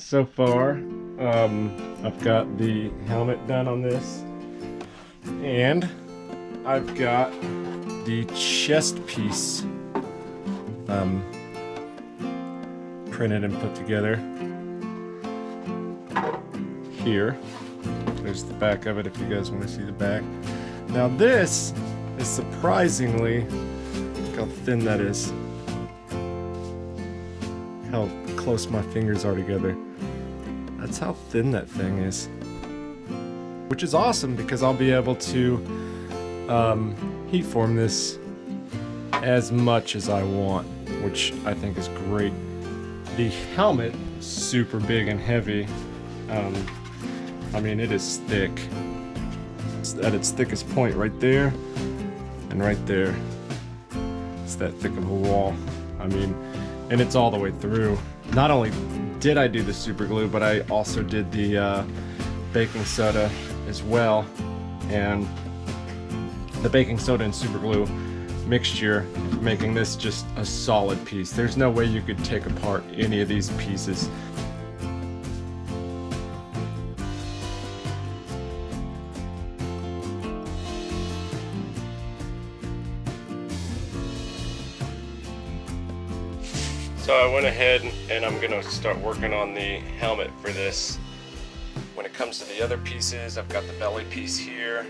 so far. I've got the helmet done on this, and I've got the chest piece printed and put together here. There's the back of it if you guys want to see the back. Now this is surprisingly, look how thin that is. How close my fingers are together. That's how thin that thing is. Which is awesome because I'll be able to heat form this as much as I want, which I think is great. The helmet is super big and heavy. I mean, it is thick. It's at its thickest point right there and right there. It's that thick of a wall. I mean, and it's all the way through. Not only did I do the super glue, but I also did the baking soda as well. And the baking soda and super glue mixture making this just a solid piece. There's no way you could take apart any of these pieces. So I went ahead and I'm gonna start working on the helmet for this. When it comes to the other pieces, I've got the belly piece here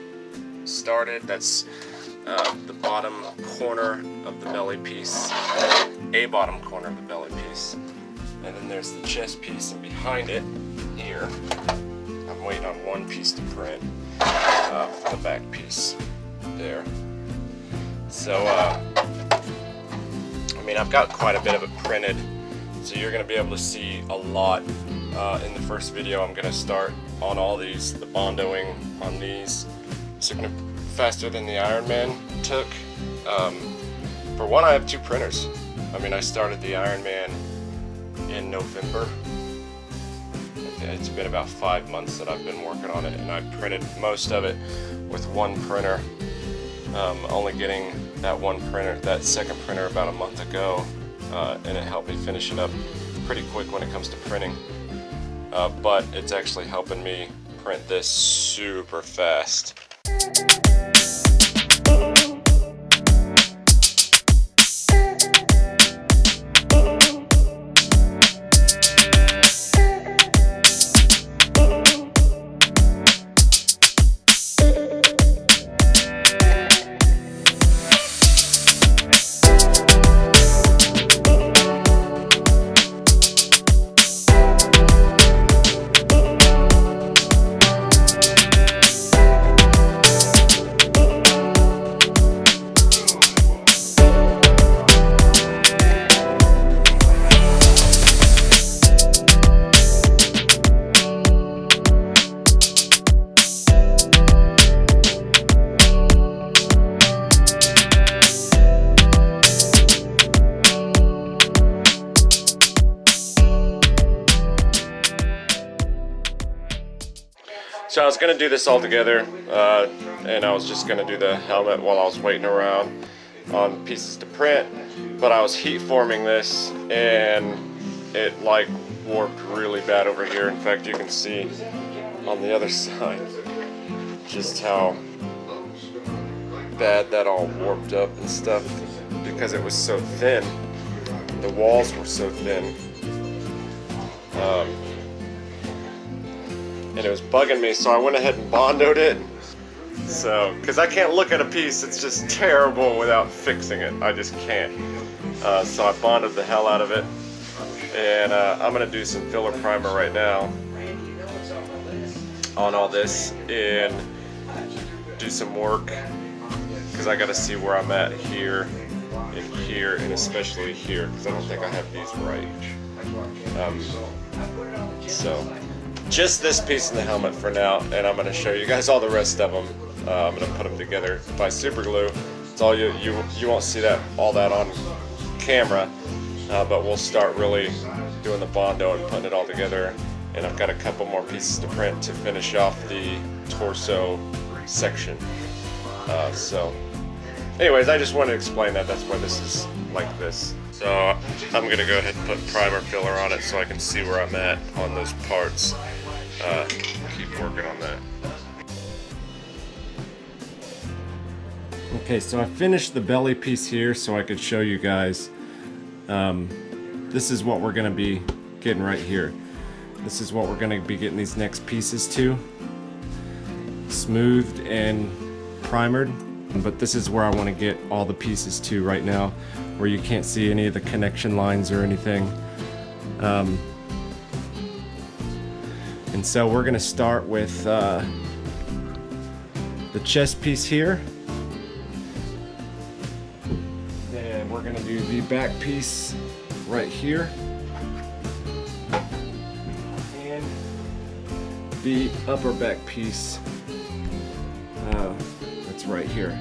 started. That's the bottom corner of the belly piece, a bottom corner of the belly piece. And then there's the chest piece, and behind it here, I'm waiting on one piece to print, the back piece there. So, I mean, I've got quite a bit of it printed, so you're going to be able to see a lot in the first video. I'm going to start on all these, the bondoing on these. It's going to faster than the Iron Man took. For one, I have two printers. I mean, I started the Iron Man in November. It's been about 5 months that I've been working on it, and I printed most of it with one printer. Only getting that one printer, that second printer, about a month ago, and it helped me finish it up pretty quick when it comes to printing. But it's actually helping me print this super fast. So I was going to do this all together, and I was just going to do the helmet while I was waiting around on pieces to print, but I was heat forming this, and it like warped really bad over here. In fact, you can see on the other side just how bad that all warped up and stuff, because it was so thin. The walls were so thin. And it was bugging me, so I went ahead and bondoed it. So, because I can't look at a piece, it's just terrible without fixing it. I just can't. So I bonded the hell out of it. And I'm going to do some filler primer right now on all this and do some work, because I got to see where I'm at here, and especially here, because I don't think I have these right. So just this piece in the helmet for now, and I'm going to show you guys all the rest of them. I'm going to put them together by super glue. It's all you won't see all that on camera, but we'll start really doing the Bondo and putting it all together. And I've got a couple more pieces to print to finish off the torso section. So anyways, I just wanted to explain that. That's why this is like this. So I'm gonna go ahead and put primer filler on it so I can see where I'm at on those parts. Keep working on that. Okay, so I finished the belly piece here so I could show you guys. This is what we're gonna be getting right here. This is what we're gonna be getting these next pieces to. Smoothed and primered. But this is where I want to get all the pieces to right now, where you can't see any of the connection lines or anything. And so we're going to start with the chest piece here. And we're going to do the back piece right here. And the upper back piece that's right here.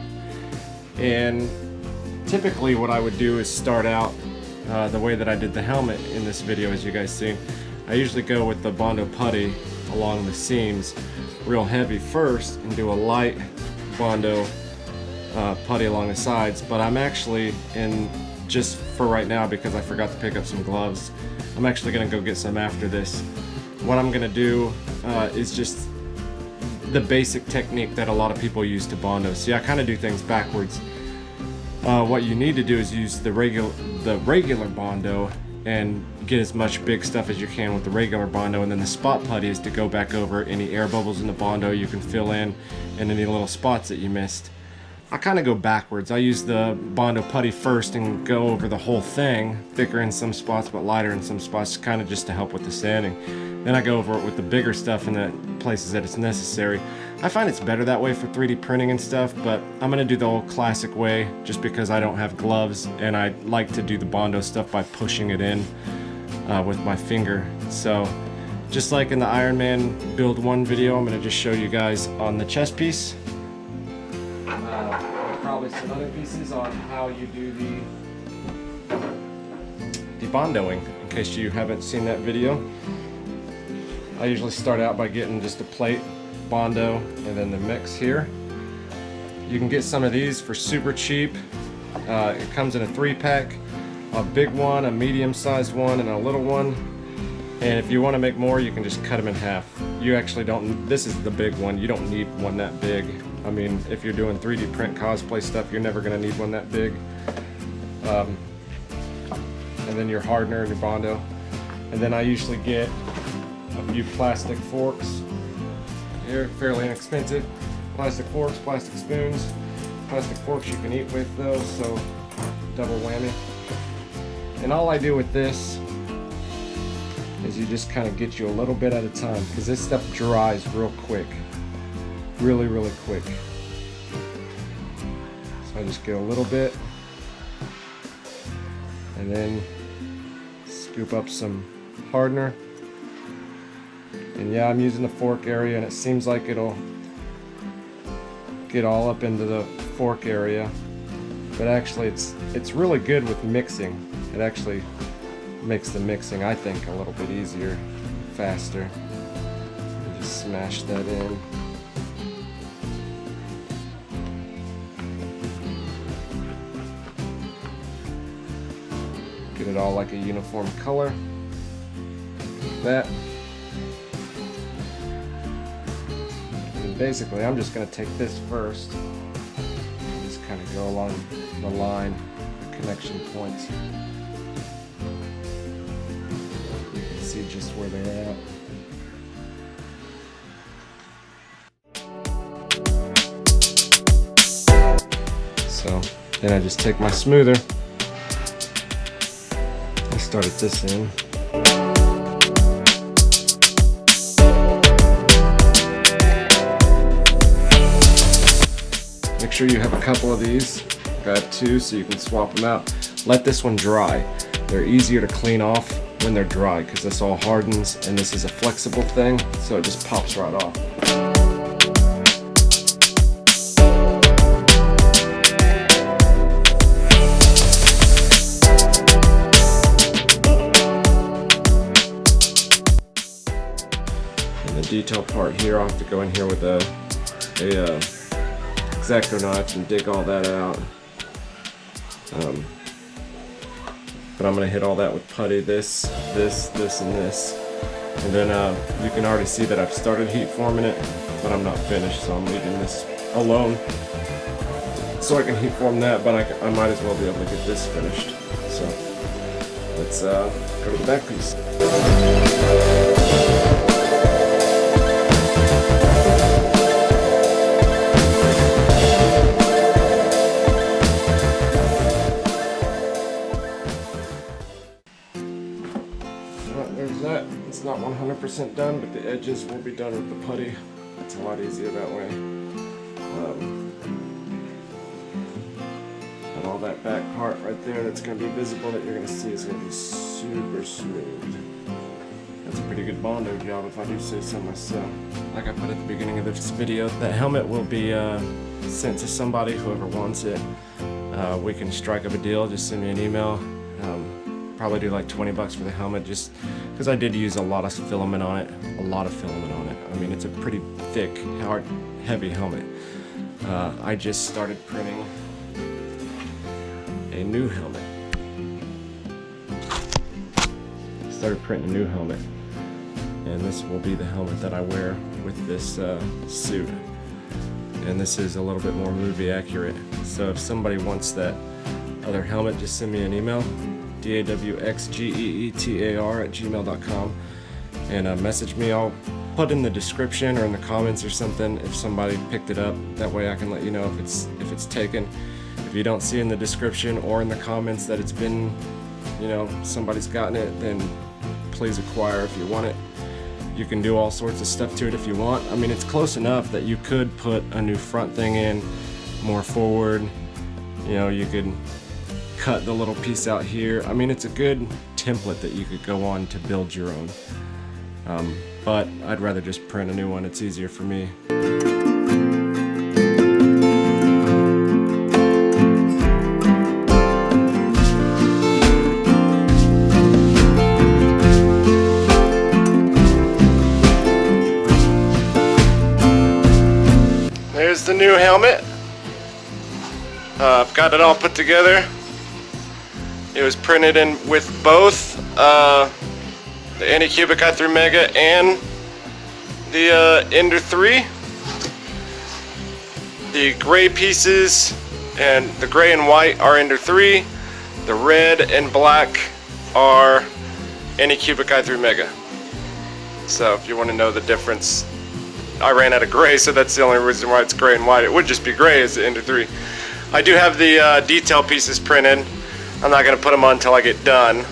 And typically what I would do is start out the way that I did the helmet in this video, as you guys see. I usually go with the Bondo putty along the seams real heavy first and do a light Bondo putty along the sides, but I'm actually just for right now, because I forgot to pick up some gloves, I'm actually gonna go get some after this. What I'm gonna do is just the basic technique that a lot of people use to Bondo. See, I kind of do things backwards. What you need to do is use the regular Bondo and get as much big stuff as you can with the regular Bondo, and then the spot putty is to go back over any air bubbles in the Bondo you can fill in and any little spots that you missed. I kind of go backwards. I use the Bondo putty first and go over the whole thing, thicker in some spots but lighter in some spots, kind of just to help with the sanding. Then I go over it with the bigger stuff in the places that it's necessary. I find it's better that way for 3D printing and stuff, but I'm gonna do the old classic way just because I don't have gloves and I like to do the Bondo stuff by pushing it in with my finger. So just like in the Iron Man build 1 video, I'm gonna just show you guys on the chest piece. Probably some other pieces on how you do the Bondoing, in case you haven't seen that video. I usually start out by getting just a plate Bondo and then the mix here. You can get some of these for super cheap. It comes in a 3-pack, a big one, a medium-sized one, and a little one. And if you want to make more, you can just cut them in half. You actually don't, this is the big one, you don't need one that big. I mean, if you're doing 3D print cosplay stuff, you're never going to need one that big. And then your hardener and your Bondo. And then I usually get a few plastic forks. They're fairly inexpensive. Plastic forks, plastic spoons. Plastic forks you can eat with though, so double whammy. And all I do with this is you just kind of get you a little bit at a time, because this stuff dries real quick. Really quick. So I just get a little bit and then scoop up some hardener. And yeah, I'm using the fork area, and it seems like it'll get all up into the fork area, but actually it's really good with mixing. It actually makes the mixing, I think, a little bit easier, faster. And just smash that in. Get it all like a uniform color. Like that. And basically, I'm just going to take this first and just kind of go along the line, the connection points. You can see just where they're at. So then I just take my smoother. Started this in. Make sure you have a couple of these. Grab 2 so you can swap them out. Let this one dry. They're easier to clean off when they're dry because this all hardens, and this is a flexible thing, so it just pops right off. Detail part here, I'll have to go in here with a X-Acto knife and dig all that out. but I'm gonna hit all that with putty, this, and this. And then you can already see that I've started heat forming it, but I'm not finished, so I'm leaving this alone so I can heat form that, but I might as well be able to get this finished. So let's go to the back piece. There's that. It's not 100% done, but the edges will be done with the putty. It's a lot easier that way. And all that back part right there that's going to be visible that you're going to see is going to be super smooth. That's a pretty good Bondo job if I do say so myself. Like I put at the beginning of this video, that helmet will be sent to somebody, whoever wants it. We can strike up a deal, just send me an email. Probably do like 20 bucks for the helmet, just because I did use a lot of filament on it. I mean, it's a pretty thick, hard, heavy helmet. I just started printing a new helmet. And this will be the helmet that I wear with this suit. And this is a little bit more movie accurate. So if somebody wants that other helmet, just send me an email. dawxgeetar@gmail.com and message me. I'll put in the description or in the comments or something if somebody picked it up. That way I can let you know if it's taken. If you don't see in the description or in the comments that it's been, somebody's gotten it, then please acquire if you want it. You can do all sorts of stuff to it if you want. I mean, it's close enough that you could put a new front thing in, more forward. You could cut the little piece out here. I mean, it's a good template that you could go on to build your own. But I'd rather just print a new one. It's easier for me. There's the new helmet. I've got it all put together. It was printed in with both the Anycubic i3 Mega and the Ender 3. The gray pieces and the gray and white are Ender 3. The red and black are Anycubic i3 Mega. So if you want to know the difference, I ran out of gray, so that's the only reason why it's gray and white. It would just be gray as the Ender 3. I do have the detail pieces printed. I'm not going to put them on until I get done,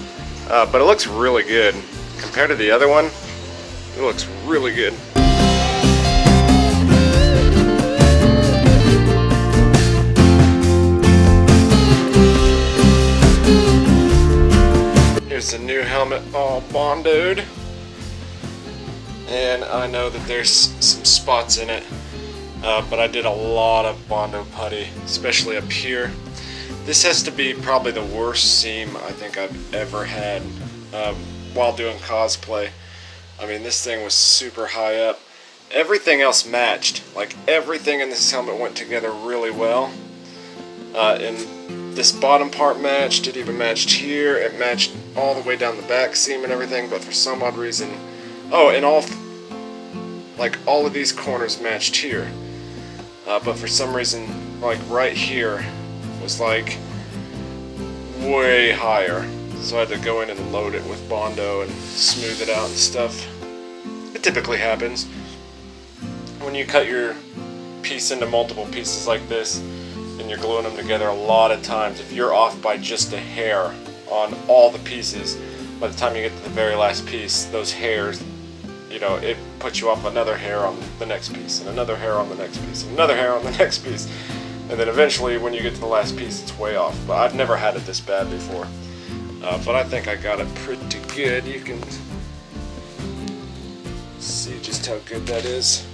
but it looks really good. Compared to the other one, it looks really good. Here's the new helmet all bondoed. And I know that there's some spots in it, but I did a lot of Bondo putty, especially up here. This has to be probably the worst seam I think I've ever had while doing cosplay. I mean, this thing was super high up. Everything else matched. Like, everything in this helmet went together really well. And this bottom part matched. It even matched here. It matched all the way down the back seam and everything, but for some odd reason... Oh, and all of these corners matched here. But for some reason, like right here was like way higher. So I had to go in and load it with Bondo and smooth it out and stuff. It typically happens when you cut your piece into multiple pieces like this and you're gluing them together. A lot of times, if you're off by just a hair on all the pieces, by the time you get to the very last piece, those hairs, it puts you off another hair on the next piece, and another hair on the next piece, and another hair on the next piece. And then eventually, when you get to the last piece, it's way off. But I've never had it this bad before. But I think I got it pretty good. You can see just how good that is.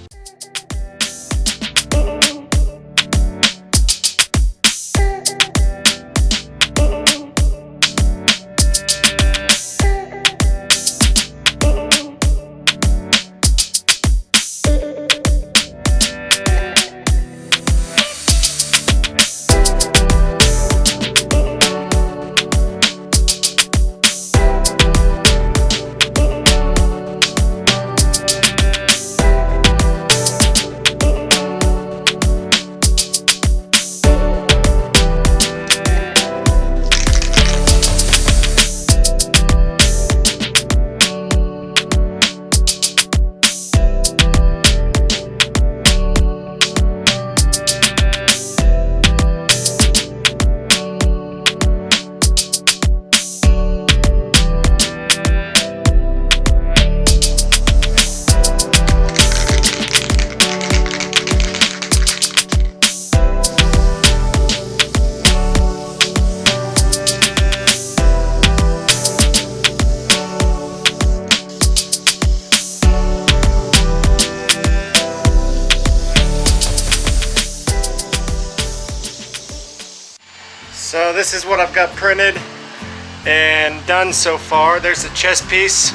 this is what I've got printed and done so far. There's the chest piece.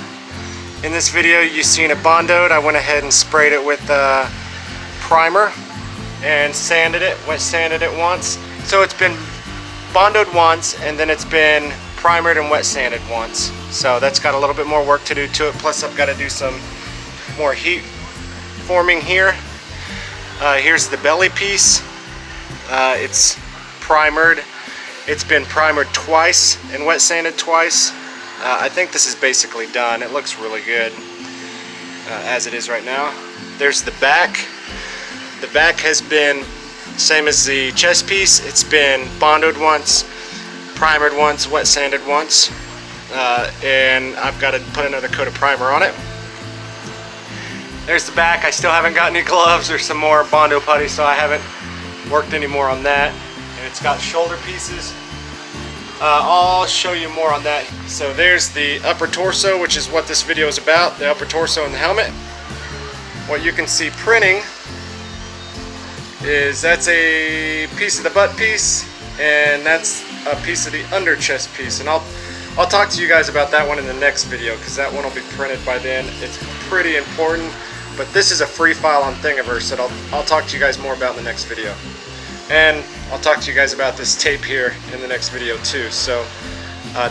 In this video you've seen it bondoed. I went ahead and sprayed it with primer and sanded it, wet sanded it once. So it's been bondoed once and then it's been primered and wet sanded once. So that's got a little bit more work to do to it. Plus I've got to do some more heat forming here. Here's the belly piece. It's primered. It's been primered twice and wet sanded twice. I think this is basically done. It looks really good as it is right now. There's the back. The back has been same as the chest piece. It's been bondoed once, primered once, wet sanded once, and I've got to put another coat of primer on it. There's the back. I still haven't got any gloves or some more Bondo putty, so I haven't worked any more on that. And it's got shoulder pieces. I'll show you more on that. So there's the upper torso, which is what this video is about, the upper torso and the helmet. What you can see printing is that's a piece of the butt piece, and that's a piece of the under chest piece. And I'll talk to you guys about that one in the next video, because that one will be printed by then. It's pretty important, but this is a free file on Thingiverse that I'll talk to you guys more about in the next video. And I'll talk to you guys about this tape here in the next video too. So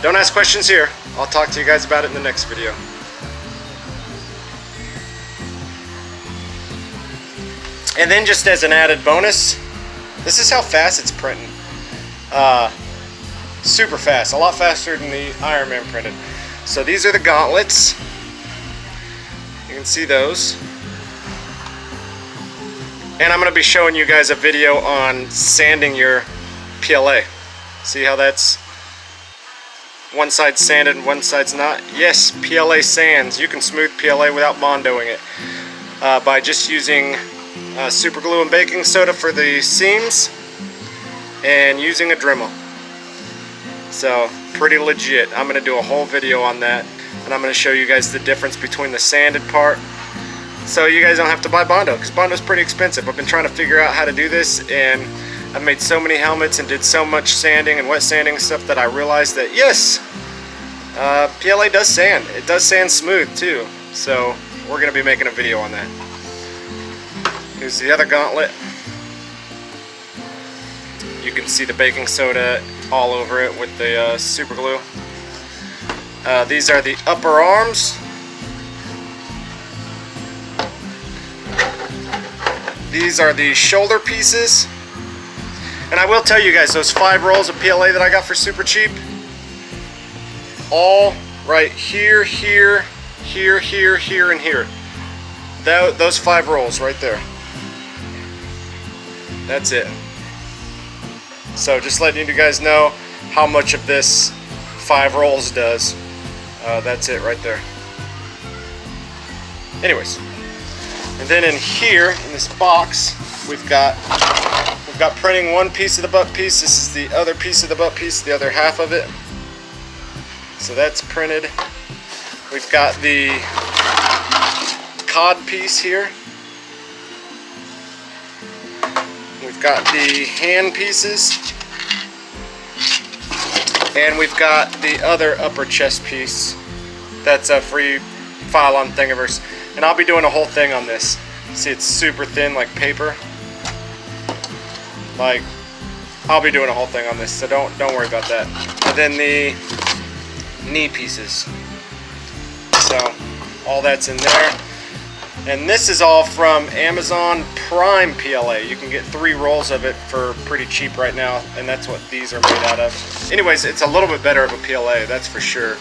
don't ask questions here. I'll talk to you guys about it in the next video. And then just as an added bonus, this is how fast it's printing. Super fast, a lot faster than the Iron Man printed. So these are the gauntlets. You can see those. And I'm going to be showing you guys a video on sanding your PLA. See how that's one side sanded and one side's not? Yes, PLA sands. You can smooth PLA without bondoing it by just using super glue and baking soda for the seams and using a Dremel. So pretty legit. I'm going to do a whole video on that, and I'm going to show you guys the difference between the sanded part, so you guys don't have to buy Bondo, because Bondo's pretty expensive. I've been trying to figure out how to do this, and I've made so many helmets and did so much sanding and wet sanding and stuff that I realized that yes, PLA does sand. It does sand smooth too. So we're going to be making a video on that. Here's the other gauntlet. You can see the baking soda all over it with the super glue. These are the upper arms. These are the shoulder pieces. And I will tell you guys, those 5 rolls of PLA that I got for super cheap, all right here, here, here, here, here, and here. Those 5 rolls right there. That's it. So just letting you guys know how much of this 5 rolls does. That's it right there. Anyways. And then in here, in this box, we've got printing one piece of the butt piece. This is the other piece of the butt piece, the other half of it. So that's printed. We've got the cod piece here. We've got the hand pieces. And we've got the other upper chest piece. That's a free file on Thingiverse. And I'll be doing a whole thing on this. See, it's super thin like paper. Like, I'll be doing a whole thing on this, so don't worry about that. And then the knee pieces. So all that's in there. And this is all from Amazon Prime PLA. You can get 3 rolls of it for pretty cheap right now, and that's what these are made out of. Anyways, it's a little bit better of a PLA, that's for sure.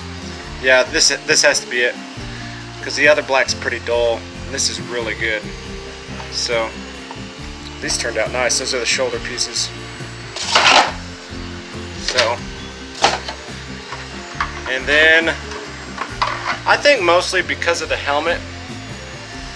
Yeah, this has to be it, because the other black's pretty dull, and this is really good. So these turned out nice. Those are the shoulder pieces. So, and then I think mostly because of the helmet,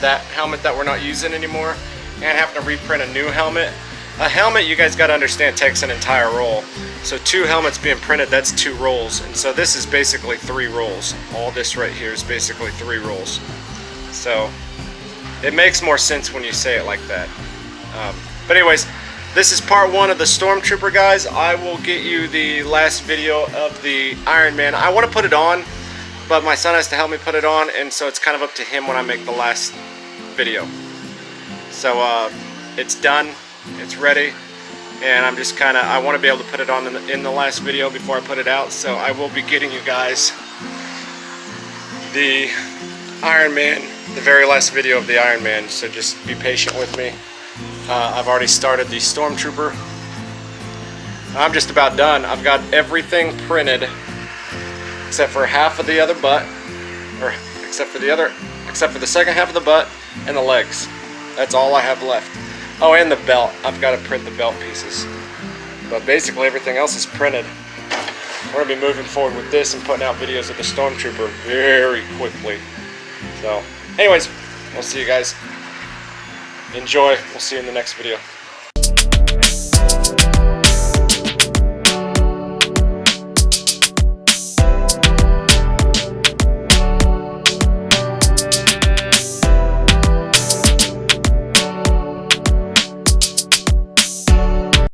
that helmet that we're not using anymore, and having to reprint a new helmet. A helmet, you guys got to understand, takes an entire roll. So 2 helmets being printed, that's 2 rolls. And so this is basically 3 rolls. All this right here is basically 3 rolls. So it makes more sense when you say it like that. But anyways, This is part 1 of the Stormtrooper, guys. I will get you the last video of the Iron Man. I want to put it on, but my son has to help me put it on, and so it's kind of up to him when I make the last video. So it's done, it's ready, and I'm just kind of, I want to be able to put it on in the last video before I put it out. So I will be getting you guys the Iron Man, the very last video of the Iron Man, so just be patient with me. I've already started the Stormtrooper. I'm just about done. I've got everything printed except for half of the other butt, or except for the second half of the butt and the legs. That's all I have left. Oh, and the belt. I've got to print the belt pieces. But basically everything else is printed. We're going to be moving forward with this and putting out videos of the Stormtrooper very quickly. So, anyways, we'll see you guys. Enjoy. We'll see you in the next video.